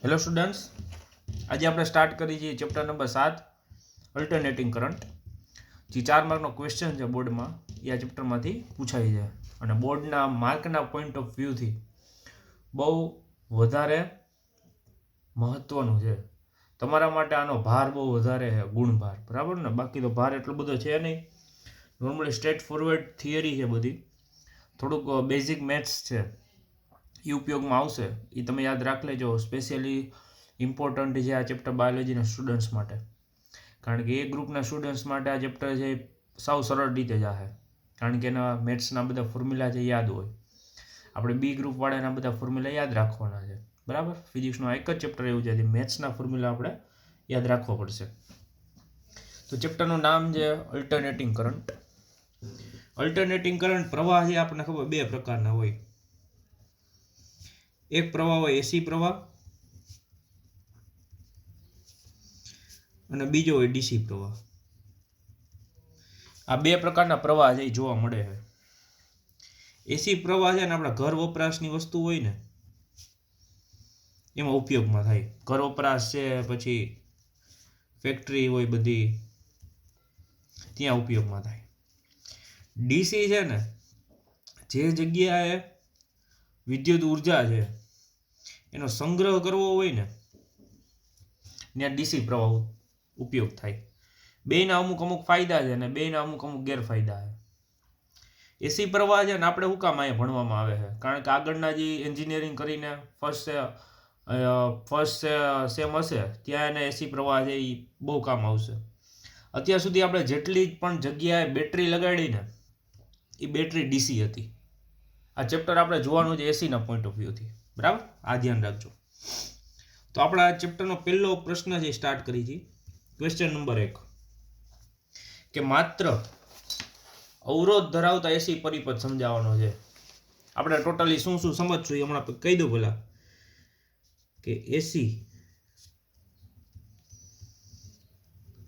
Hello students, આજે આપણે start કરી છીએ ચેપ્ટર નંબર 7 અલ્ટરનેટિંગ કરંટ. જે 4 માર્કનો ક્વેશ્ચન છે બોર્ડમાં એ આ ચેપ્ટરમાંથી પૂછાય છે અને બોર્ડના માર્કના પોઈન્ટ ઓફ વ્યૂથી બહુ વધારે મહત્ત્વનું છે. તમારા માટે આનો ભાર બહુ વધારે છે, ગુણભાર, બરાબર ને? બાકી તો ભાર એટલો બધો છે નહીં. નોર્મલી સ્ટ્રેટ ફોરવર્ડ થિયરી છે બધી, થોડુંક બેઝિક મેથ્સ છે એ ઉપયોગમાં આવશે. એ તમે યાદ રાખી લેજો. સ્પેશિયલી ઇમ્પોર્ટન્ટ છે આ ચેપ્ટર બાયોલોજીના સ્ટુડન્ટ્સ માટે, કારણ કે એ ગ્રુપના સ્ટુડન્ટ્સ માટે આ ચેપ્ટર છે સાવ સરળ રીતે જશે, કારણ કે એના મેથ્સના બધા ફોર્મ્યુલા છે યાદ હોય. આપણે બી ગ્રુપવાળાના બધા ફોર્મ્યુલા યાદ રાખવાના છે, બરાબર? ફિઝિક્સનું એક જ ચેપ્ટર એવું છે જે મેથ્સના ફોર્મ્યુલા આપણે યાદ રાખવા પડશે. તો ચેપ્ટરનું નામ છે અલ્ટરનેટિંગ કરંટ. અલ્ટરનેટિંગ કરંટ પ્રવાહ છે આપણને ખબર બે પ્રકારના હોય. એક પ્રવાહ હોય એસી પ્રવાહ અને બીજો હોય ડીસી પ્રવાહ. આ બે પ્રકારના પ્રવાહ છે એ જોવા મળે છે. એસી પ્રવાહ છે ને આપણા ઘર વપરાશની વસ્તુ હોય ને એમાં ઉપયોગમાં થાય. ઘર વપરાશ છે, પછી ફેક્ટરી હોય બધી, ત્યાં ઉપયોગમાં થાય. ડીસી છે ને જે જગ્યાએ વિદ્યુત ઉર્જા છે એનો સંગ્રહ કરવો હોય ને ત્યાં ડીસી પ્રવાહ ઉપયોગ થાય. બેના અમુક ફાયદા છે અને બેના અમુક ગેરફાયદા છે. એસી પ્રવાહ છે ને આપણે શું કામ અહીંયા ભણવામાં આવે છે? કારણ કે આગળના જે એન્જિનિયરિંગ કરીને ફર્સ્ટ સેમ હશે ત્યાં એને એસી પ્રવાહ છે એ બહુ કામ આવશે. અત્યાર સુધી આપણે જેટલી પણ જગ્યાએ બેટરી લગાડી ને એ બેટરી ડીસી હતી. આ ચેપ્ટર આપણે જોવાનું છે એસીના પોઈન્ટ ઓફ વ્યૂથી, બરાબર? આ ધ્યાન રાખજો. તો આપણા આ ચેપ્ટરનો પહેલો પ્રશ્ન છે સ્ટાર્ટ કરી છે. ક્વેશ્ચન નંબર 1 કે માત્ર અવરોધ ધરાવતા એસી પરિપથ સમજાવવાનો છે. આપણે ટોટલી શું શું સમજશું એ હમણાં કહી દઉં પેલા. કે એસી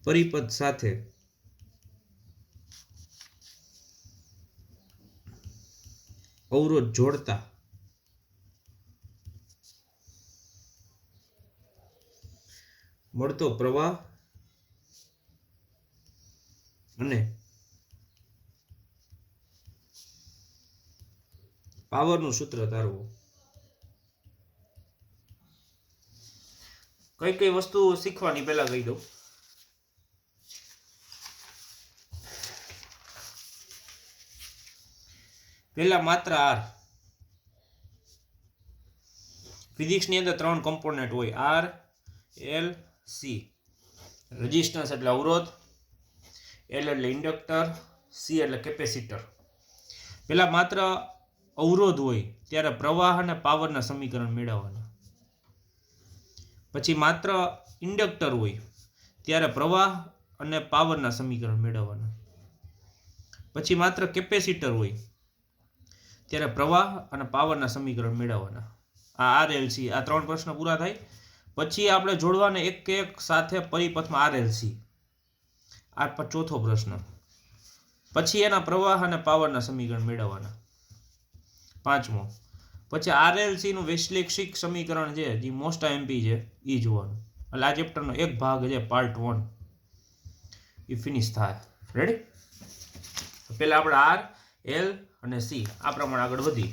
પરિપથ સાથે અવરોધ જોડતા મળતો પ્રવાહ અને પાવરનું સૂત્ર તારવું. કઈ વસ્તુ શીખવાની પહેલા કહી દઉં. પહેલા માત્ર આર. ફિઝિક્સની અંદર 3 કમ્પોનન્ટ હોય: આર, એલ, સી. રેઝિસ્ટન્સ એટલે અવરોધ, એલ એટલે ઇન્ડક્ટર, સી એટલે કેપેસિટર. પહેલા માત્ર અવરોધ હોય ત્યારે પ્રવાહ અને પાવરના સમીકરણ મેળવવાના. પછી માત્ર ઇન્ડક્ટર હોય ત્યારે પ્રવાહ અને પાવરના સમીકરણ મેળવવાના. પછી માત્ર કેપેસિટર હોય ત્યારે પ્રવાહ અને પાવરના સમીકરણ મેળવવાના. આ આરએલસી. આ 3 પ્રશ્ન પૂરા થાય પછી આપણે જોડવાના એક સાથે પરિપથમાં આરએલસી. આ ચોથો પ્રશ્ન. પછી એના પ્રવાહ અને પાવરના સમીકરણ મેળવવાના. પાંચમો. પછી આરએલસી નું વૈશ્લેષિક સમીકરણ છે જે મોસ્ટ એમપી છે એ જોવાનું. એટલે આ ચેપ્ટરનો એક ભાગ છે પાર્ટ 1 એ ફિનિશ થાય. રેડી? પહેલા આપણે આર, એલ અને સી આ પ્રમાણે આગળ વધી.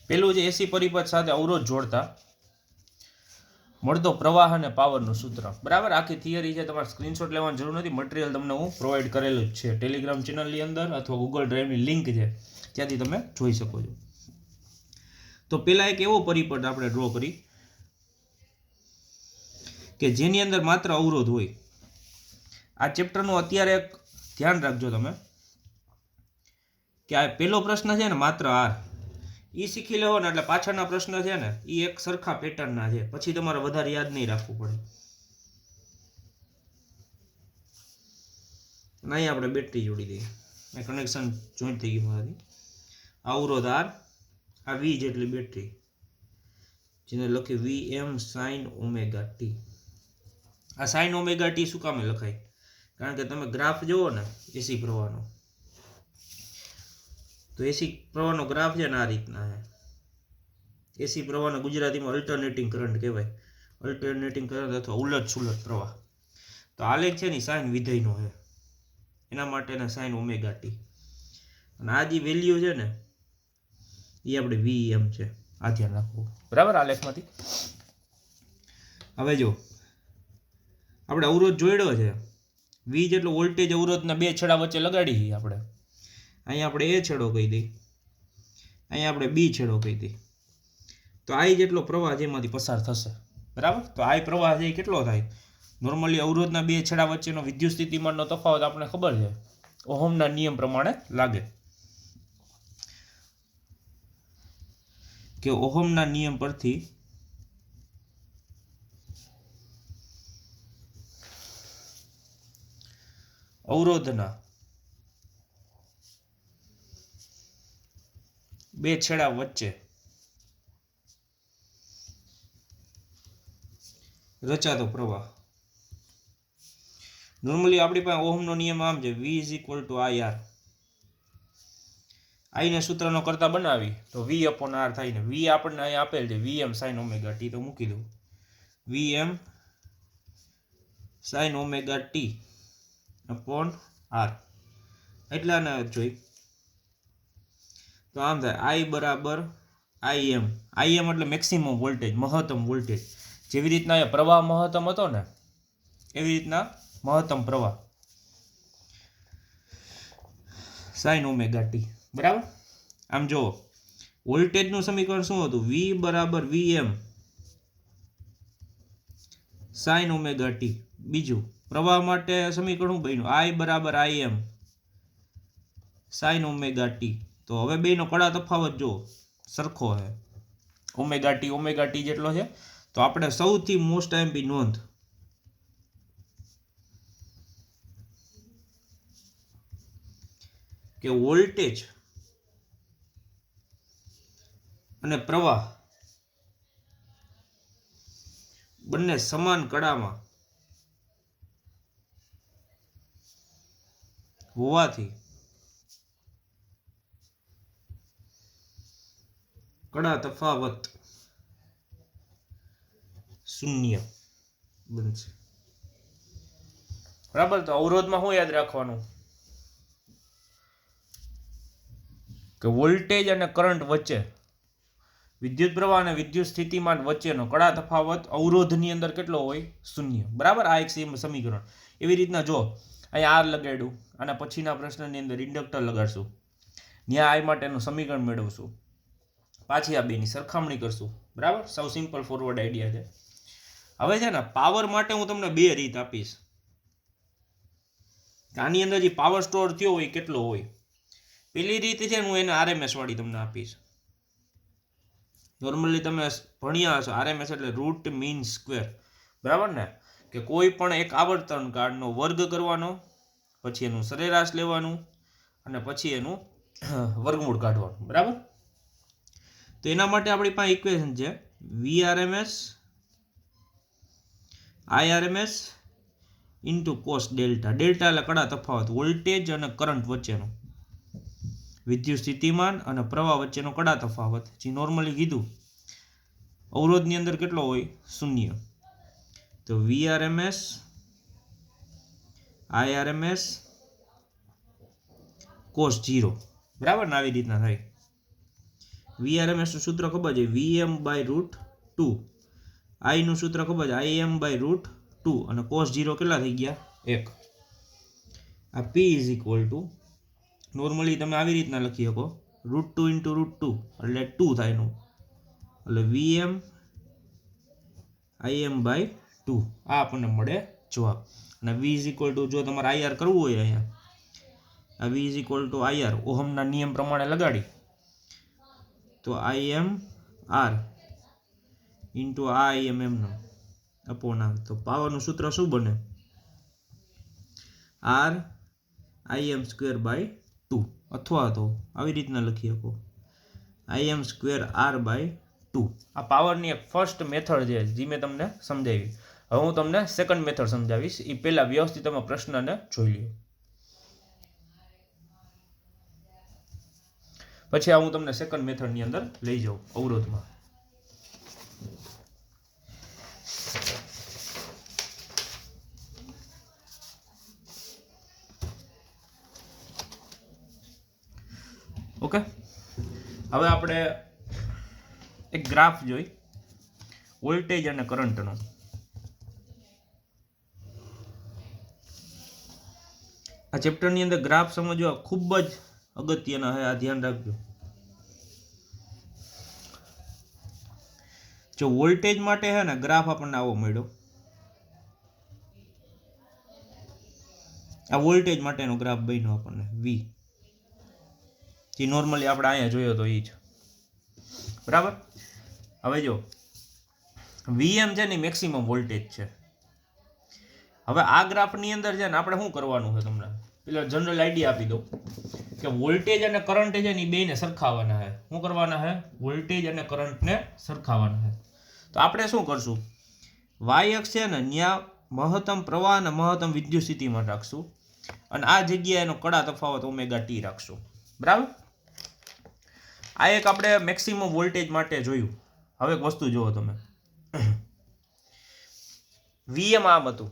પેલું છે એસી પરિપથ સાથે અવરોધ જોડતા મળતો પ્રવાહ અને પાવરનું સૂત્ર. બરાબર? આખી થિયરી છે, તમારે સ્ક્રીનશોટ લેવાની જરૂર નથી. મટીરિયલ તમને હું પ્રોવાઈડ કરેલું જ છે ટેલિગ્રામ ચેનલની અંદર, અથવા ગૂગલ ડ્રાઈવની લિંક છે ત્યાંથી તમે જોઈ શકો છો. તો પેલા એક એવો પરિપથ આપણે ડ્રો કરી કે જેની અંદર માત્ર અવરોધ હોય. આ ચેપ્ટરનું અત્યારે એક ધ્યાન રાખજો તમે કે આ પહેલો પ્રશ્ન છે ને માત્ર આર એ શીખી લેવો ને એટલે પાછળના પ્રશ્ન છે ને એ એક સરખા પેટર્નના છે, પછી તમારે વધારે યાદ નહીં રાખવું પડે. અહીં આપણે બેટરી જોડી દઈએ. કનેક્શન જોઈન્ટ થઈ ગયું મારાથી. અવરોધ આર, આ વી જેટલી બેટરી જેને લખી વીએમ સાઇન ઓમેગા ટી. આ સાઇન ઓમેગા ટી શું કામે લખાય? કારણ કે તમે ગ્રાફ જુઓ ને એસી પ્રવાહનો, તો એસી પ્રવાહનો ગ્રાફ છે ને આ રીતના છે. એસી પ્રવાહને ગુજરાતીમાં અલ્ટરનેટિંગ કરંટ કહેવાય. અલ્ટરનેટિંગ કરંટ અથવા ઉલટ સુલટ પ્રવાહ. તો આલેખ છે ને સાઇન વિધેયનો છે, એના માટેના સાઇન ઓમેગા ટી. અને આ જે વેલ્યુ છે ને એ આપણે વીએમ છે, આ ધ્યાન રાખવું. બરાબર. આલેખમાંથી હવે જો આપણે અવરોધ જોડ્યો છે, વી જેટલો વોલ્ટેજ અવરોધના બે છેડા વચ્ચે લગાડી છીએ આપણે. અહીંયા આપણે એ છેડો કહી દઈ, અહીંયા આપણે બી છેડો કહી દઈ. તો આ જેટલો પ્રવાહ જેમાંથી પસાર થશે. બરાબર. તો આ પ્રવાહ છે કેટલો થાય? નોર્મલી અવરોધના બે છેડા વચ્ચેનો વિદ્યુત સ્થિતિમાનનો તફાવત આપણે ખબર છે, ઓહમના નિયમ પ્રમાણે લાગે કે ઓહમના નિયમ પરથી અવરોધના બે છેડા વચ્ચે રચાતો પ્રવાહ. નોર્મલી આપણી પાસે ઓહમનો નિયમ આમ છે, V = IR. આઈને સૂત્રનો કરતા બનાવી તો V/R થાય ને. V આપણને અહીં આપેલ છે Vm sin ઓમેગા ટી, તો મૂકી દઉં Vm sin omega T /R. એટલાને જોઈ તો આમ થાય I બરાબર Im. Im એટલે મેક્સિમમ વોલ્ટેજ, મહત્તમ વોલ્ટેજ. જેવી રીતના એ પ્રવાહ મહત્તમ હતો ને એવી રીતના મહત્તમ પ્રવાહ sin ઓમેગા ટી. બરાબર. આમ જો વોલ્ટેજનું સમીકરણ શું હતું? V બરાબર Vm sin ઓમેગા ટી. બીજું પ્રવાહ માટે સમીકરણ શું બન્યું? I બરાબર Im sin ઓમેગા ટી. તો હવે બેનો કડા તફાવત જો સરખો છે, ઓમેગા ટી જેટલો છે. તો આપણે સૌથી મોસ્ટ આઈએમપી નોંધ કે વોલ્ટેજ અને પ્રવાહ બંને સમાન કડામાં હોવાથી કડા તફાવત શૂન્ય બનશે. બરાબર. તો અવરોધમાં શું યાદ રાખવાનું કે વોલ્ટેજ અને કરંટ વચ્ચે, વિદ્યુત પ્રવાહ અને વિદ્યુત સ્થિતિમાન વચ્ચેનો કડા તફાવત અવરોધની અંદર કેટલો હોય? શૂન્ય. બરાબર. આ એક સમીકરણ. એવી રીતના જો અહીંયા આર લગાડ્યું અને પછીના પ્રશ્નની અંદર ઇન્ડક્ટર લગાડશું, ત્યાં આઈ માટેનું સમીકરણ મેળવશું, પાછી આ બેની સરખામણી કરશું. બરાબર. સૌ સિમ્પલ ફોરવર્ડ આઈડિયા છે. હવે છે ને પાવર માટે હું તમને બે રીત આપીશ. આની અંદર જે પાવર સ્ટોર થયો હોય કેટલો હોય. પેલી રીત છે હું એને આરએમએસ વાળી તમને આપીશ. નોર્મલી તમે ભણ્યા હશો, આરએમએસ એટલે રૂટ મીન સ્ક્વેર. બરાબર ને? કે કોઈ પણ એક આવર્તન કાળનો વર્ગ કરવાનો, પછી એનું સરેરાશ લેવાનું અને પછી એનું વર્ગમૂળ કાઢવાનું. બરાબર. તો એના માટે આપણી પાસે ઇક્વેશન છે VRMS IRMS into cos delta. Delta એટલે કડા તફાવત, વોલ્ટેજ અને કરંટ વચ્ચેનો, વિદ્યુત સ્થિતિમાન અને પ્રવાહ વચ્ચેનો કડા તફાવત. જે નોર્મલી કીધું અવરોધની અંદર કેટલો હોય? શૂન્ય. તો VRMS IRMS cos 0. બરાબર ને? આવી રીતના થાય. VRMS નું સૂત્ર ખબર છે Vm/√2. I નું સૂત્ર ખબર છે Im/√2 અને cos 0 કેટલા થઈ ગયા? 1. આ P નોર્મલી તમે આવી રીતના લખી શકો √2 × √2 એટલે 2 થાય એનું, એટલે Vm Im/2. આ આપણને મળે જવાબ. અને V જો તમારે IR કરવું હોય, અહીંયા આ V IR ઓહમના નિયમ પ્રમાણે લગાડી તો IM/R ઇન્ટુ IMM નો અપોન R. તો પાવરનું સૂત્ર શું બને? R Im²/2. અથવા તો આવી રીતના લખી શકો Im²R/2. આ પાવરની એક ફર્સ્ટ મેથડ છે જે મેં તમને સમજાવી. હવે હું તમને સેકન્ડ મેથડ સમજાવીશ. એ પહેલા વ્યવસ્થિત તમે પ્રશ્નને જોઈ લો. પછી આ હું તમને સેકન્ડ મેથડની અંદર લઈ જાઉં અવરોધમાં. ઓકે, હવે આપણે એક ગ્રાફ જોઈ વોલ્ટેજ અને કરંટનો. આ ચેપ્ટરની અંદર ગ્રાફ સમજવા ખૂબ જ અગત્યના છે, આ ધ્યાન રાખજો. જો વોલ્ટેજ માટે છે ને ગ્રાફ આપણને આવો મળ્યો, આ વોલ્ટેજ માટેનો ગ્રાફ બન્યો આપણને V, જે નોર્મલી આપણે અહીંયા જોયો તો એ જ, બરાબર. હવે જો Vm છે ને મેક્સિમમ વોલ્ટેજ છે. હવે આ ગ્રાફની અંદર છે ને આપણે શું કરવાનું છે તમને પેલા જનરલ આઈડિયા આપી દઉં કે વોલ્ટેજ અને કરંટ છે ને એ બેને સરખાવવાના છે. શું કરવાના છે? વોલ્ટેજ અને કરંટને સરખાવવાના છે. તો આપણે શું કરશું, y અક્ષ છે ને ત્યાં મહત્તમ પ્રવાહ અને મહત્તમ વિદ્યુત સ્થિતિમાન રાખશું, અને આ જગ્યાએ એનો કડા તફાવત ઓમેગા ટી રાખશું, બરાબર. આ એક આપણે મેક્સિમમ વોલ્ટેજ માટે જોયું. હવે એક વસ્તુ જુઓ તમે, Vm આમ હતું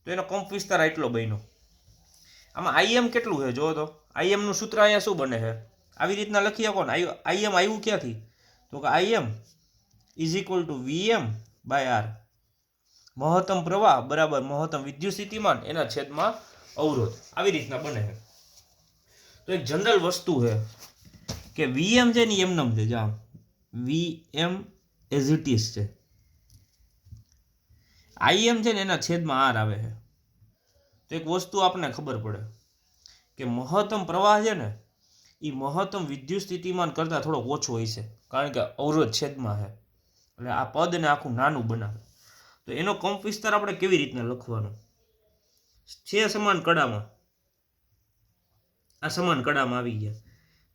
તો એનો કંપ વિસ્તાર એટલો બન્યો. આમાં Im કેટલું છે જુઓ તો, Im નું સૂત્ર અહીંયા શું બને છે, આવી રીતના લખી શકો ને. Im આવ્યું ક્યાંથી, તો કે Im is equal to Vm by R, મહત્તમ પ્રવાહ બરાબર મહત્તમ વિદ્યુત સ્થિતિમાન એના છેદમાં અવરોધ. આવી રીતના બને છે. તો એક જનરલ વસ્તુ છે કે Vm છે ને એમનેમ છે, જા Vm એઝ ઇટ ઇઝ છે, Im છે ને એના છેદમાં R આવે છે. તો એક વસ્તુ આપણને ખબર પડે કે મહત્તમ પ્રવાહ છે ને એ મહત્તમ વિદ્યુત સ્થિતિમાન કરતાં થોડોક ઓછો હોય છે, કારણ કે અવરોધ છેદમાં છે, એટલે આ પદને આખું નાનું બનાવે. તો એનો કંપ વિસ્તાર આપણે કેવી રીતના લખવાનો છે, સમાન કડામાં, આ સમાન કડામાં આવી ગયા.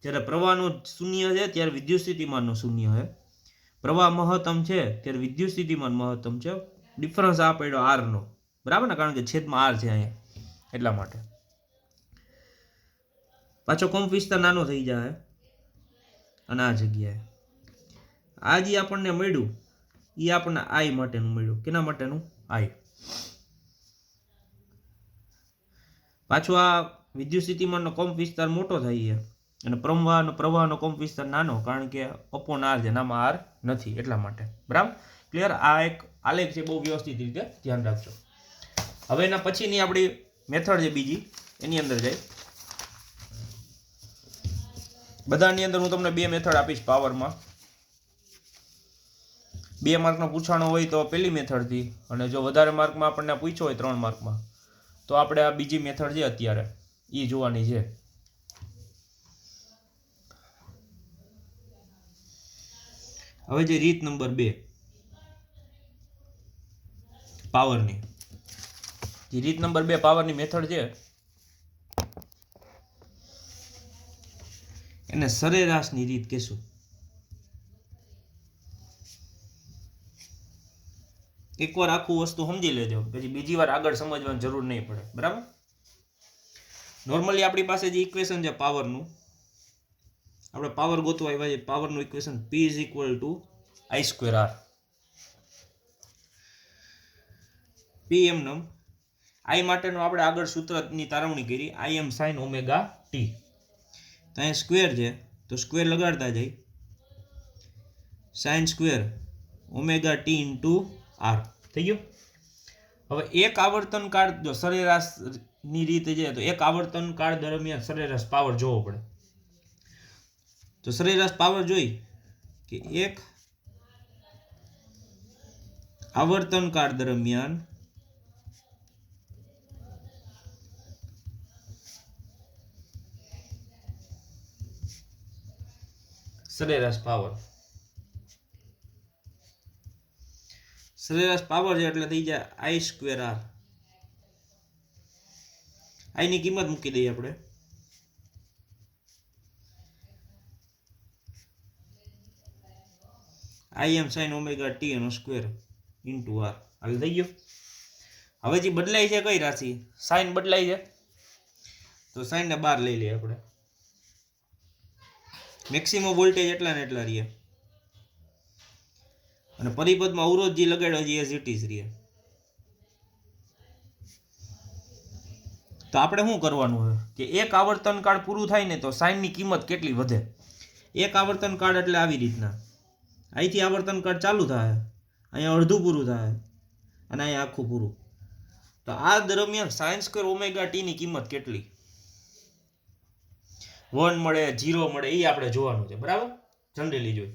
જ્યારે પ્રવાહનું શૂન્ય છે ત્યારે વિદ્યુત સ્થિતિમાનનું શૂન્ય છે, પ્રવાહ મહત્તમ છે ત્યારે વિદ્યુત સ્થિતિમાન મહત્તમ છે. ડિફરન્સ આ પડ્યો R નો, બરાબર ને, કારણ કે છેદમાં R છે અહીંયા, એટલા માટે. પાછો કંપ વિસ્તાર નાનો થઈ જાય અને આ જગ્યાએ આ જે આપણને મળ્યું એ આપણને I માટેનું મળ્યું. કેના માટેનું? I. પાછું આ વિદ્યુત સ્થિતિમાનનો કંપ વિસ્તાર મોટો થાય છે અને પ્રવાહનો કંપ વિસ્તાર નાનો, કારણ કે અપોન R છે, નામાં R નથી, એટલા માટે. બરાબર, ક્લિયર. આ એક આલેખ છે, બહુ વ્યવસ્થિત રીતે ધ્યાન રાખજો. હવે એના પછીની આપણી મેથડ છે બીજી, એની અંદર જાય. બધાની અંદર હું તમને બે મેથડ આપીશ પાવરમાં. 2 માર્કનો પૂછાણો હોય તો પહેલી મેથડથી, અને જો વધારે માર્કમાં આપણને પૂછ્યો હોય 3 માર્કમાં તો આપણે આ બીજી મેથડ છે અત્યારે એ જોવાની છે. હવે જે રીત નંબર 2 પાવરની, જે રીત નંબર 2 પાવરની મેથડ છે એને સરેરાશની રીત કહેશું. એકવાર આખું વસ્તુ સમજી લેજો, પછી બીજી વાર આગળ સમજવાની જરૂર નહીં પડે, બરાબર. નોર્મલી આપણી પાસે જે ઇક્વેશન છે પાવરનું, આપણે પાવર ગોતવા આવ્યા છે, પાવરનું equation P is equal to I square R. P એમનેમ, I માટેનું આપણે આગળ સૂત્રની તારવણી કરી, Im sin ઓમેગા ટી. તો અહીંયા સ્ક્વેર છે તો સ્ક્વેર લગાડતા જાય, sin square omega t into R થઈ ગયું. હવે એક આવર્તન કાળ, જો સરેરાશની રીતે છે તો એક આવર્તન કાળ દરમિયાન સરેરાશ પાવર જોવો પડે. તો સરેરાશ પાવર જોઈ કે એક આવર્તન કાળ દરમિયાન સરેરાશ પાવર, સરેરાશ પાવર છે એટલે થઈ જાય I સ્ક્વેર R. I ની કિંમત મૂકી દઈએ આપણે, Im sin ઓમેગા ટી એનો સ્ક્વેર ઇન્ટુ R. હવે થઈ ગયો. હવે જે બદલાય છે કઈ રાશિ, સાઇન બદલાય છે, તો સાઇન ને 12 લઈ લઈએ આપણે. મેક્સિમમ વોલ્ટેજ એટલા ને એટલા રહે અને પરિપથમાં અવરોધ જે લગાડ્યો છે એઝ ઇટ ઇઝ રહે. તો આપણે શું કરવાનું છે કે એક આવર્તન કાળ પૂરું થાય ને તો સાઇનની કિંમત કેટલી વધે. એક આવર્તન કાળ એટલે આવી રીતના અહીંથી આવર્તન કાળ ચાલુ થાય, અહીંયા અડધું પૂરું થાય અને અહીંયા આખું પૂરું. તો આ દરમિયાન સાઇન સ્ક્વેર ઓમેગા ટી ની કિંમત કેટલી, 1 મળે 0 મળે એ આપણે જોવાનું છે. બરાબર, જનરલી જોઈ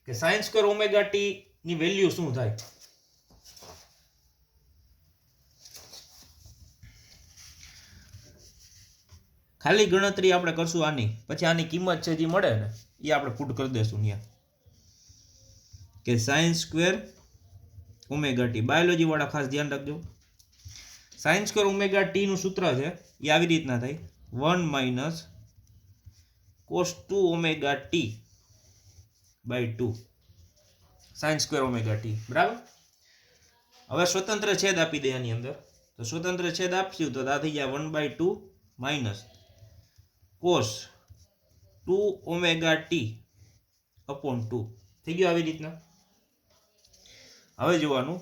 કે સાઇન સ્ક્વેર ઓમેગા ટી ની વેલ્યુ શું થાય. ખાલી ગણતરી આપણે કરશું આની, પછી આની કિંમત છે જે મળે ને એ આપણે પુટ કરી દેશું ત્યાં કે sign square omega T. Biology વાળા ખાસ ધ્યાન રાખજો, સાઇન સ્ક્વેર ઓમેગા ટી નું સૂત્ર છે એ આવી રીતના થાય 1 minus cos 2 omega t by 2 sine square omega T. બરાબર, હવે સ્વતંત્ર છેદ આપી દે આની અંદર, તો સ્વતંત્ર છેદ આપશું તો આ થઈ જાય 1/2 minus cos 2 omega T upon 2 થઈ ગયું આવી રીતના. હવે જોવાનું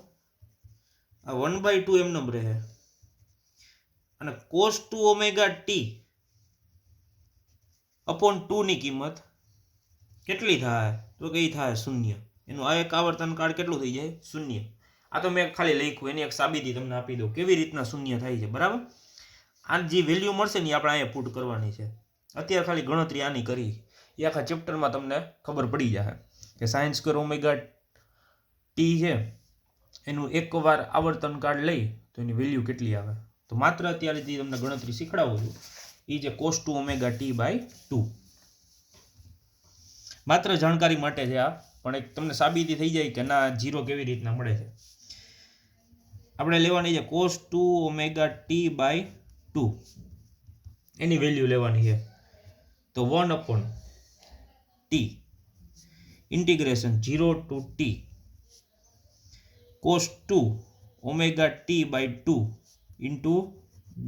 આ 1/2 એમ નંબર રહે અને cos 2 ઓમેગા ટી અપોન 2 ની કિંમત કેટલી થાય તો કઈ થાય 0. એનું આ એક આવર્તન કાળ કેટલું થઈ જાય 0. આ તો મેં ખાલી લખ્યું, એની એક સાબિતી તમને આપી દઉં કેવી રીતના 0 થાય છે. બરાબર, આ જે વેલ્યુ મળશે ને આપણે અહીંયા પુટ કરવાની છે. અત્યારે ખાલી ગણતરી આની કરી, એ આખા ચેપ્ટરમાં તમને ખબર પડી જાય કે સાઇન સ્ક્વેર ઓમેગા ટી છે એનું એકવાર આવર્તન કાળ લઈ તો એની વેલ્યુ કેટલી આવે. તો માત્ર અત્યારે જે તમને ગણતરી શીખડાવું છું એ જે cos 2 ઓમેગા ટી બાય 2, માત્ર જાણકારી માટે છે આ, પણ એક તમને સાબિતી થઈ જાય કે ના 0 કેવી રીતના મળે છે. આપણે લેવાની છે cos 2 ઓમેગા ટી બાય 2, એની વેલ્યુ લેવાની છે. તો 1 upon t integration 0 to t cos 2 omega t by 2 into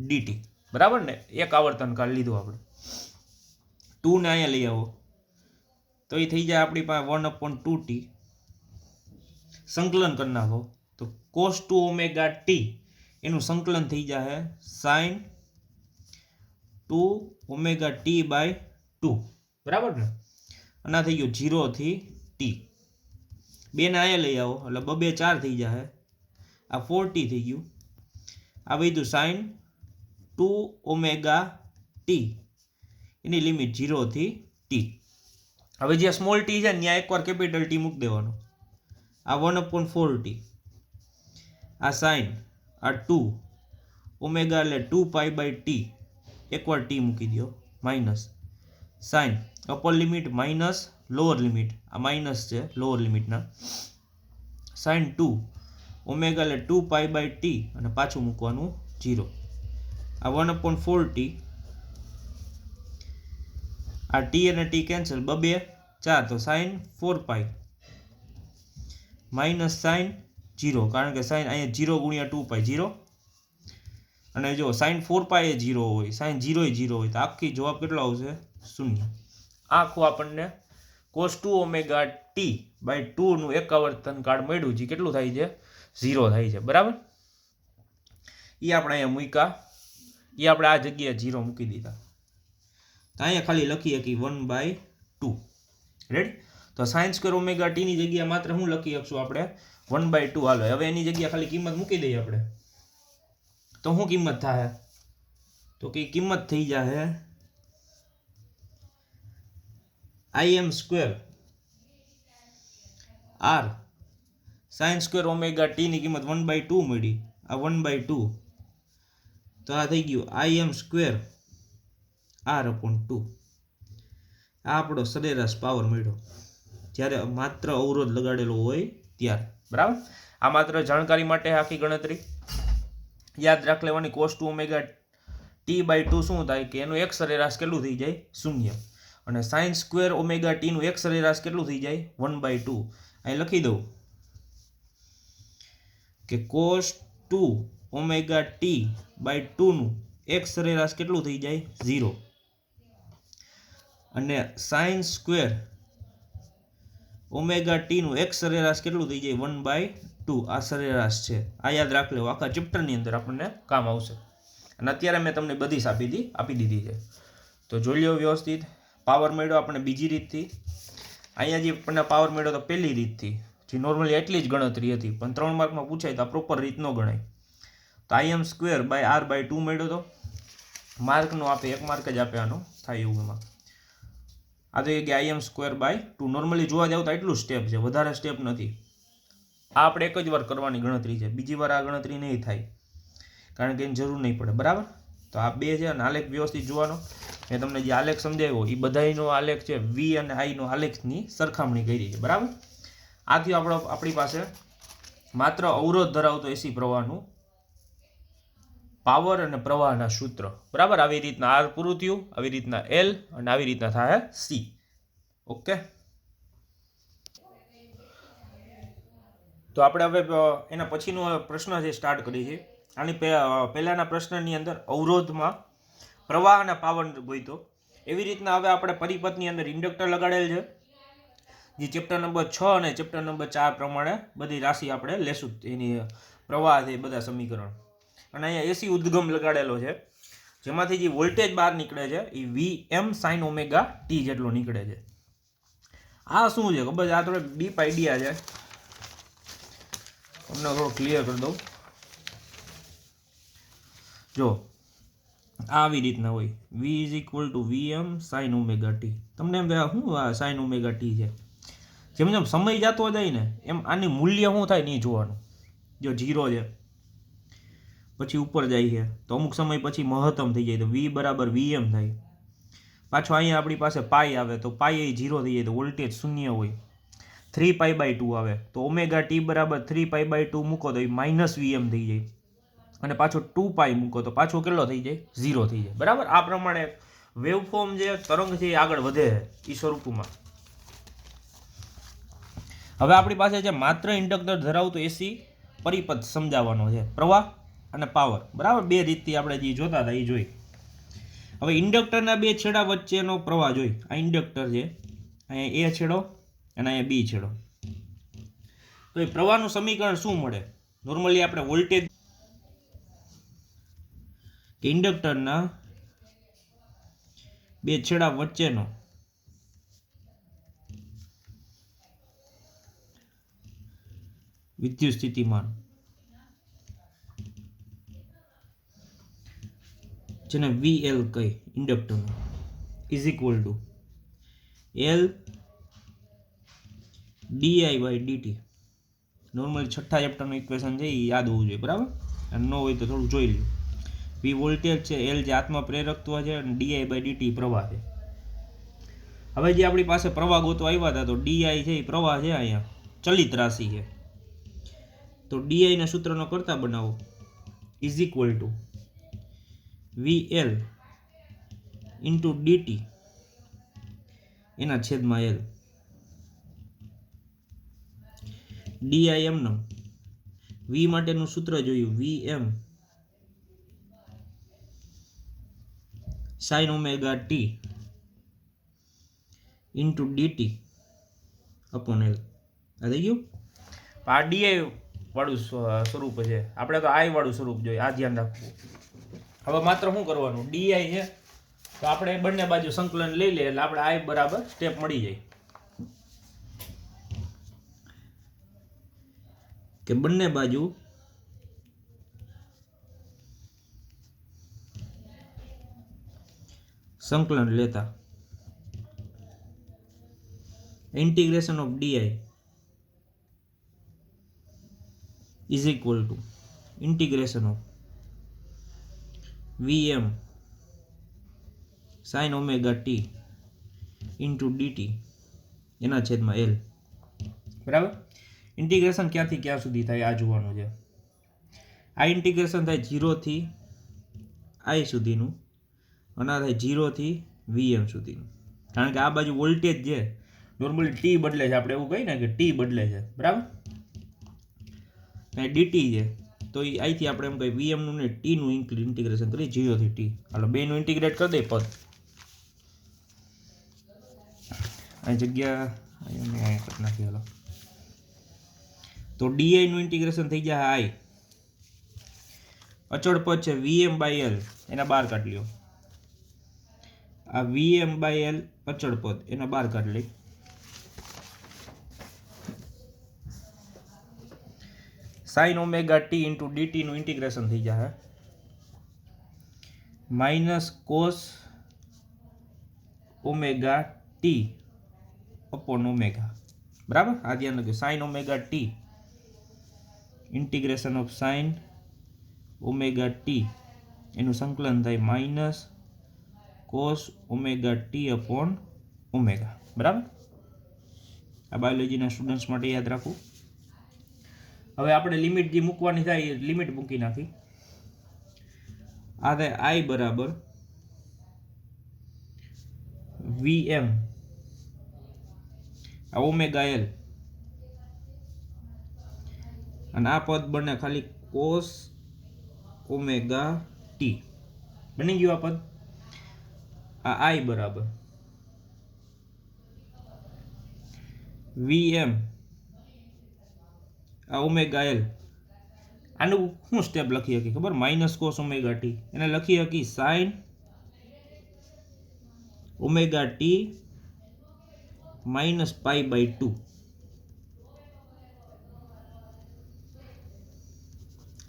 dt. બરાબર ને, એક આવર્તન કાળ લીધું આપણે, 2 ને અહીંયા લઈ આવો તો એ થઈ જાય આપણી પાસે 1/2t. સંકલન કરી નાખો તો cos 2 ઓમેગા ટી એનું સંકલન થઈ જાય sin 2 ઓમેગા ટી બાય 2. બરાબર ને, અને આ થઈ ગયું 0 થી t. 2 ને અહીંયા લઈ આવો એટલે 2 4 થઈ જાય, આ 4t થઈ ગયું. આ બધું sin 2 ઓમેગા ટી એની લિમિટ 0 થી t. હવે જે સ્મોલ ટી છે ત્યાં એકવાર કેપિટલ ટી મૂકી દેવાનો, આ 1/4t, આ sin આ 2 ઓમેગા એટલે 2π/t એકવાર ટી મૂકી દો, minus sin upper limit minus lower limit, આ માઇનસ છે લોઅર લિમિટના, sin 2 ઓમેગા એટલે 2π/t અને પાછું મૂકવાનું 0, આ 1/4t, આ t અને t કેન્સલ, 2 4 તો sin 4π માઇનસ sin 0, કારણ કે sin અહીંયા 0 ગુણ્યા 2π 0, અને જો sin 4π એ 0 હોય, sin 0 એ 0 હોય, તો આખી જવાબ કેટલો આવશે 0. આખું આપણને cos 2 ઓમેગા ટી બાય 2 નું એક આવર્તન કાળ મળ્યું છે, કેટલું થાય છે 0 થાય છે. બરાબર, એ આપણે અહીંયા મૂક્યા, એ આપણે આ જગ્યાએ 0 મૂકી દીધા, તો અહીંયા ખાલી લખીએ કે 1/2. રેડી, તો સાઇન સ્ક્વેર ઓમેગા ટી ની જગ્યાએ માત્ર શું લખી શકશું આપણે 1/2. હાલો હવે એની જગ્યાએ ખાલી કિંમત મૂકી દઈએ આપણે, તો શું કિંમત થાય તો કે કિંમત થઈ જાય im square r sign square omega T ની કિંમત 1/2 મળી, આ 1/2, તો આ થઈ ગયું im સ્ક્વેર r/2. આ આપણો સરેરાશ પાવર મળ્યો જ્યારે માત્ર અવરોધ લગાડેલો હોય ત્યારે. બરાબર, આ માત્ર જાણકારી માટે આખી ગણતરી યાદ રાખ લેવાની. cos 2 ઓમેગા ટી બાય 2 શું થાય કે એનું એક સરેરાશ કેટલું થઈ જાય 0, અને સાઇન સ્ક્વેર ઓમેગા ટી નું એક સરેરાશ કેટલું થઈ જાય 1/2. અહીં લખી દઉં કે cos 2 ઓમેગા ટી બાય 2 નું એક સરેરાશ કેટલું થઈ જાય 0, અને સાઇન સ્ક્વેર ઓમેગા ટીનું એક સરેરાશ કેટલું થઈ જાય 1/2 આ સરેરાશ છે. આ યાદ રાખ લેવો, આખા ચેપ્ટરની અંદર આપણને કામ આવશે. અને અત્યારે મેં તમને બધી જ આપી દીધી છે. તો જોઈ લો વ્યવસ્થિત. પાવર મેળવ્યો આપણે બીજી રીતથી. અહીંયા જે આપણને પાવર મેળવ્યો તો પહેલી રીતથી, જે નોર્મલી એટલી જ ગણતરી હતી, પણ 3 માર્કમાં પૂછાય તો આ પ્રોપર રીત ન ગણાય. તો im²/r/2 મેળવ્યો તો માર્કનો આપે, 1 માર્ક જ આપે આનો થાય એવું એમાં. આ તો એ કે im²/2 નોર્મલી જોવા જાવ તો એટલું સ્ટેપ છે, વધારે સ્ટેપ નથી. આ આપણે એક જ વાર કરવાની ગણતરી છે, બીજી વાર આ ગણતરી નહીં થાય, કારણ કે એની જરૂર નહીં પડે. બરાબર. તો આ બે છે અને આલેખ વ્યવસ્થિત જોવાનો. મેં તમને જે આલેખ સમજાવ્યો એ બધાનો આલેખ છે, વી અને આઈનો આલેખની સરખામણી કરી છે. બરાબર. આથી આપણી પાસે માત્ર અવરોધ ધરાવતો એસી પ્રવાહનું પાવર અને પ્રવાહના સૂત્ર. બરાબર. આવી રીતના આર પૂરું થયું, આવી રીતના એલ અને આવી રીતના થાય સી. ઓકે. તો આપણે હવે એના પછીનો પ્રશ્ન જે સ્ટાર્ટ કરી છે. આની પહેલાના પ્રશ્નની અંદર અવરોધમાં પ્રવાહ અને પાવર ગોઈતો. એવી રીતના હવે આપણે પરિપથની અંદર ઇન્ડક્ટર લગાડેલ છે, જે ચેપ્ટર નંબર 6 અને ચેપ્ટર નંબર 4 પ્રમાણે બધી રાશિ આપણે લેશું, એની પ્રવાહ છે બધા સમીકરણ. અને અહીંયા એસી ઉદ્ગમ લગાડેલો છે, જેમાંથી જે વોલ્ટેજ બહાર નીકળે છે એ Vm sin ઓમેગા ટી જેટલો નીકળે છે. આ શું છે ખબર છે? આ થોડો ડીપ આઈડિયા છે, તમને થોડો ક્લિયર કરી દઉં. જો આવી રીતના હોય, V = Vm sin omega T. તમને એમ શું આ sin ઓમેગા ટી છે? જેમ જેમ સમય જતો જાય ને એમ આની મૂલ્ય શું થાય નહીં જોવાનું. જો 0 છે પછી ઉપર જાય છે તો અમુક સમય પછી મહત્તમ થઈ જાય તો V = Vm થાય. પાછો અહીંયા આપણી પાસે પાઈ આવે તો પાઈ એ 0 થઈ જાય તો વોલ્ટેજ શૂન્ય હોય. 3π/2 આવે તો ઓમેગા ટી બરાબર 3π/2 મૂકો તો એ -Vm થઈ જાય. અને પાછો 2π મૂકો તો પાછો કેટલો થઈ જાય? 0 થઈ જાય. બરાબર. આ પ્રમાણે વેવફોર્મ જે તરંગ છે એ આગળ વધે છે એ સ્વરૂપમાં. હવે આપણી પાસે જે માત્ર ઇન્ડક્ટર ધરાવતો એસી પરિપથ સમજાવવાનો છે, પ્રવાહ અને પાવર. બરાબર. બે રીતથી આપણે જે જોતા હતા એ જોઈ. હવે ઇન્ડક્ટરના બે છેડા વચ્ચેનો પ્રવાહ જોઈ. આ ઇન્ડક્ટર છે, અહીંયા એ છેડો અને અહીંયા બી છેડો. તો એ પ્રવાહનું સમીકરણ શું મળે? નોર્મલી આપણે વોલ્ટેજ કે ઇન્ડક્ટરના બે છેડા વચ્ચેનો વિદ્યુત સ્થિતિમાન, જેને VL કહી ઇન્ડક્ટરનું, = L di/dt. નોર્મલી છઠ્ઠા ચેપ્ટરનું ઇક્વેશન છે એ યાદ હોવું જોઈએ. બરાબર. અને ન હોય તો થોડું જોઈ લ્યો. V વોલ્ટેજ છે, L જે આત્મા પ્રેરકત્વ છે અને di/dt પ્રવાહ છે. હવે જે આપણી પાસે પ્રવાહ ગોતવા આવ્યા હતા તો di છે એ પ્રવાહ છે, અહીંયા ચલિત રાશિ છે. તો di ના સૂત્રનો કરતા બનાવો, = VL × dt એના છેદમાં L. di એમનો V માટેનું સૂત્ર જોયું, Vm sin omega T × dt / L. આ થઈ ગયું. આ di વાળું સ્વરૂપ છે, આપણે તો I વાળું સ્વરૂપ જોઈએ, આ ધ્યાન રાખવું. હવે માત્ર શું કરવાનું? di છે તો આપણે બંને બાજુ સંકલન લઈ લે એટલે આપણે I બરાબર સ્ટેપ મળી જાય કે બંને બાજુ સંકલન લેતા integration of di = integration of Vm sin omega T × dt એના છેદમાં L. બરાબર. ઇન્ટિગ્રેશન ક્યાંથી ક્યાં સુધી થાય આ જોવાનું છે. આ ઇન્ટિગ્રેશન થાય 0 થી I સુધીનું અને આ થાય 0 થી Vm સુધીનું. કારણ કે આ બાજુ વોલ્ટેજ છે નોર્મલી T બદલે છે, આપણે એવું કહીએ ને કે T બદલે છે. બરાબર. dt છે તો એ અહીંથી આપણે એમ કહીએ Vm નું ને T નું ઇન્ટિગ્રેશન કરીએ 0 થી T. હાલો બેનું ઇન્ટિગ્રેટ કરી દઈએ પદ. આ જગ્યા અહીંયા કરી નાખી. હાલો તો ડીઆઈ નું ઇન્ટિગ્રેશન થઈ જાય આઈ. અચળ પદ છે વીએમ બાય એલ, એના બહાર કાઢી લ્યો. આ વીએમ બાય એલ અચળ પદ, એના બહાર કાઢી લઈ. Sign omega t into DT નું ઇન્ટિગ્રેશન થઈ જાય minus cos omega T upon omega. બરાબર, આ ધ્યાન રાખજો. Sign omega T integration of sine omega T એનું સંકલન થાય minus cos omega T upon omega. બરાબર, આ બાયોલોજીના સ્ટુડન્ટ્સ માટે યાદ રાખવું. હવે આપણે લિમિટ જે મૂકવાની થાય એ લિમિટ મૂકી નાખી. આ થાય આઈ બરાબર વીએમ આ ઓમેગા એલ અને આ પદ બને ખાલી કોસ ઓમેગા ટી. બની ગયું આ પદ. આ આઈ બરાબર વીએમ આ ઓમેગા એલ. આનું શું સ્ટેપ લખી શકી ખબર? માઇનસ કોસ ઓમેગા ટી, એને લખી શકી sine omega t minus pi by 2.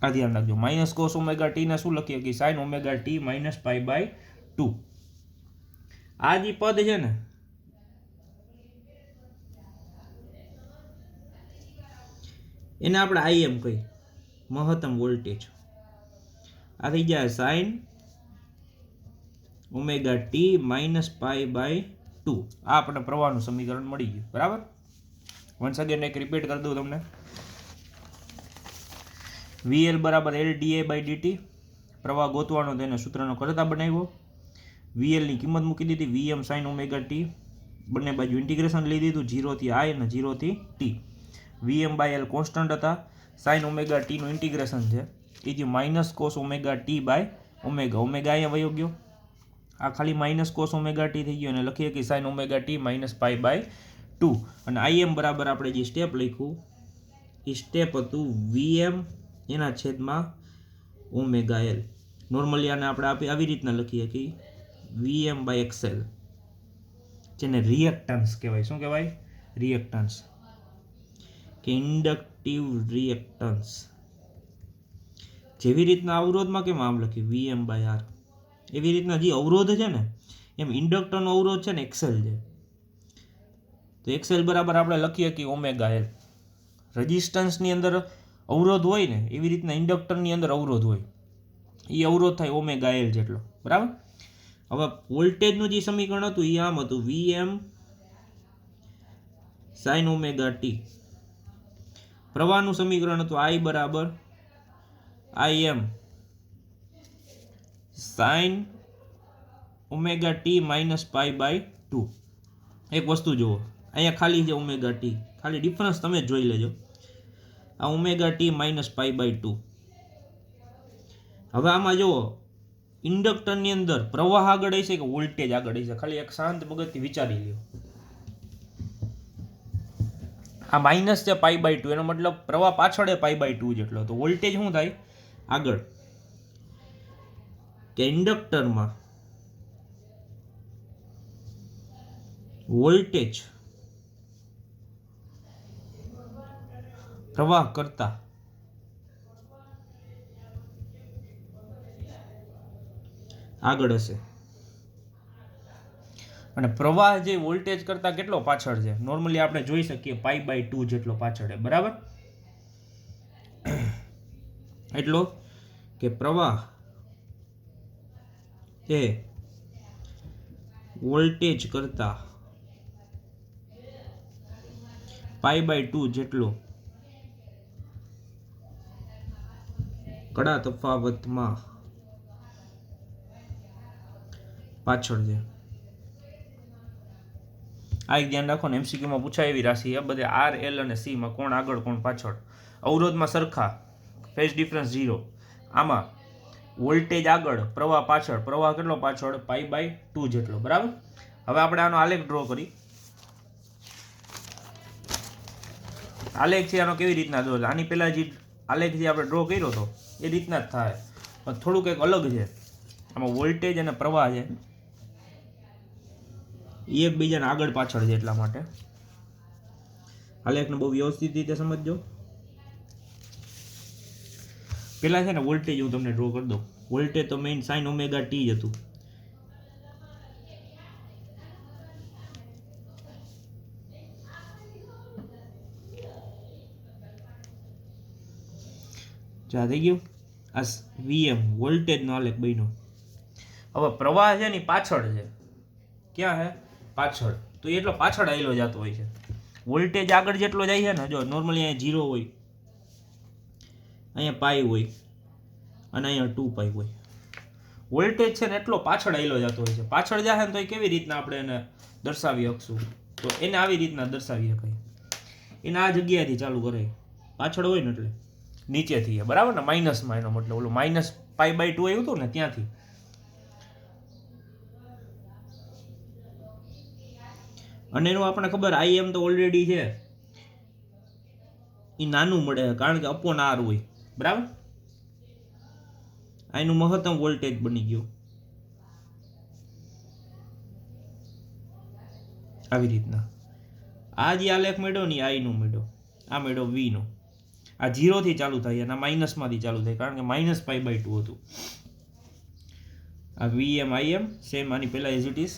આ ધ્યાન રાખજો. માઇનસ કોસ ઓમેગા ટી ને શું લખી શકી? Sine omega t minus pi by 2. આ જે પદ છે ને એને આપણે આઈએમ કહી, મહત્તમ વોલ્ટેજ. આ થઈ જાય sine omega t minus pi by 2. આ આપણે પ્રવાહનું સમીકરણ મળી ગયું. બરાબર, વન્સ અગેન એક રિપીટ કરી દઉં તમને. VL બરાબર L dI બાય dt. પ્રવાહ ગોતવાનો તેને સૂત્રનો કરતા બનાવ્યો. VL ની કિંમત મૂકી દીધી VM sin ઓમેગા t. બંને બાજુ ઇન્ટિગ્રેશન લઈ દીધું 0 થી I અને 0 થી t. VM by L constant હતા. sin ઓમેગા t નું ઇન્ટિગ્રેશન છે એ જે minus cos omega t by omega. Omega અહીંયા વયો ગયો, આ ખાલી માઇનસ કોસ ઓમેગા t થઈ ગયો અને લખીએ કે sin omega t minus pi by 2. અને IM બરાબર આપણે જે સ્ટેપ લખ્યું એ સ્ટેપ હતું VM એના છેદમાં ઓમેગા એલ. નોર્મલી આને આપણે આવી રીતના લખીએ કે VM બાય XL, જેને રિએક્ટન્સ કહેવાય. શું કહેવાય? રિએક્ટન્સ કે ઇન્ડક્ટિવ રિએક્ટન્સ. જેવી રીતના અવરોધમાં કેમ આમ લખ્યું VM બાય R, એવી રીતના જે અવરોધ છે ને એમ ઇન્ડક્ટરનો અવરોધ છે ને XL છે. તો XL બરાબર આપણે લખીએ કે ઓમેગા એલ. રેઝિસ્ટન્સની અંદર અવરોધ હોય ને એવી રીતના ઇન્ડક્ટરની અંદર અવરોધ હોય, એ અવરોધ થાય ઓમેગા એલ જેટલો. બરાબર, હવે વોલ્ટેજનું જે સમીકરણ હતું એ આમ હતું VM sin ઓમેગા t. પ્રવાહનું સમીકરણ હતું I બરાબર IM sin omega t minus pi by 2. એક વસ્તુ જુઓ, અહીંયા ખાલી છે ઓમેગા t, ખાલી ડિફરન્સ તમે જોઈ લેજો. આ omega t minus pi by 2. હવે આમાં જુઓ, ઇન્ડક્ટરની અંદર પ્રવાહ આગળ હશે કે વોલ્ટેજ આગળ હશે? ખાલી એક શાંત મગજથી વિચારી લ્યો. આ માઇનસ છે પાઈ બાય 2, એનો મતલબ પ્રવાહ પાછળ એ પાઈ બાય 2 જેટલો. તો વોલ્ટેજ શું થાય આગળ? કે ઇન્ડક્ટરમાં વોલ્ટેજ પ્રવાહ કરતા આગળ હશે અને પ્રવાહ જે વોલ્ટેજ કરતા કેટલો પાછળ છે? નોર્મલી આપણે જોઈ શકીએ પાઈ બાય 2 જેટલો પાછળ છે. બરાબર, એટલો કે પ્રવાહ એ વોલ્ટેજ કરતા પાઈ બાય 2 જેટલો કડા તફાવતમાં પાછળ છે. આ એક ધ્યાન રાખો ને, MCQ માં પૂછાય એવી રાશિ છે. બધે R, L અને C માં કોણ આગળ કોણ પાછળ. અવરોધમાં સરખા, ફેઝ ડિફરન્સ 0. આમાં વોલ્ટેજ આગળ, પ્રવાહ પાછળ. પ્રવાહ કેટલો પાછળ? પાઈ બાય 2 જેટલો. બરાબર, હવે આપણે આનો આલેખ ડ્રો કરી. આલેખ છે આનો કેવી રીતના દોરે, આની પહેલાં જે આલેખ જે આપણે ડ્રો કર્યો હતો એ રીતના જ થાય, પણ થોડુંક એક અલગ છે. આમાં વોલ્ટેજ અને પ્રવાહ છે એ એકબીજાને આગળ પાછળ છે, એટલા માટે આલેખને બહુ વ્યવસ્થિત રીતે સમજજો. પહેલાં છે ને વોલ્ટેજ હું તમને ડ્રો કરી દઉં. વોલ્ટેજ તો મેઇન સાઇન ઓમેગા ટી જ હતું. જા થઈ ગયું. આ વીએમ વોલ્ટેજનો આલેખ બન્યો. હવે પ્રવાહ છે ને પાછળ છે. ક્યાં છે? પાછળ. તો એટલો પાછળ આવેલો જતો હોય છે. વોલ્ટેજ આગળ જેટલો જાય છે ને, જો નોર્મલી અહીંયા 0 હોય, અહીંયા પાઈ હોય અને અહીંયા 2 પાઈ હોય. વોલ્ટેજ છે ને એટલો પાછળ આવેલો જતો હોય છે. પાછળ જાય ને તો એ કેવી રીતના આપણે એને દર્શાવી શકશું? તો એને આવી રીતના દર્શાવી શકાય. એને આ જગ્યાએથી ચાલુ કરાય. પાછળ હોય ને એટલે નીચેથી, બરાબર ને, માઇનસમાં, એનો મતલબ ઓલું -π/2 આવ્યું હતું ને ત્યાંથી. અને એનું આપણે ખબર IM તો ઓલરેડી છે એ નાનું મળે, કારણ કે અપોન R હોય, બરાબર. આનું મહત્તમ વોલ્ટેજ બની ગયું આવી રીતના. આ જે આલેખ મેળ્યો ને I નો મેળ્યો, આ મેળ્યો V નો. આ 0 થી ચાલુ થાય અને માઇનસમાંથી ચાલુ થાય, કારણ કે -π/2 હતું. આ VM IM સેમ આની પહેલા એઝ ઇટ ઇઝ.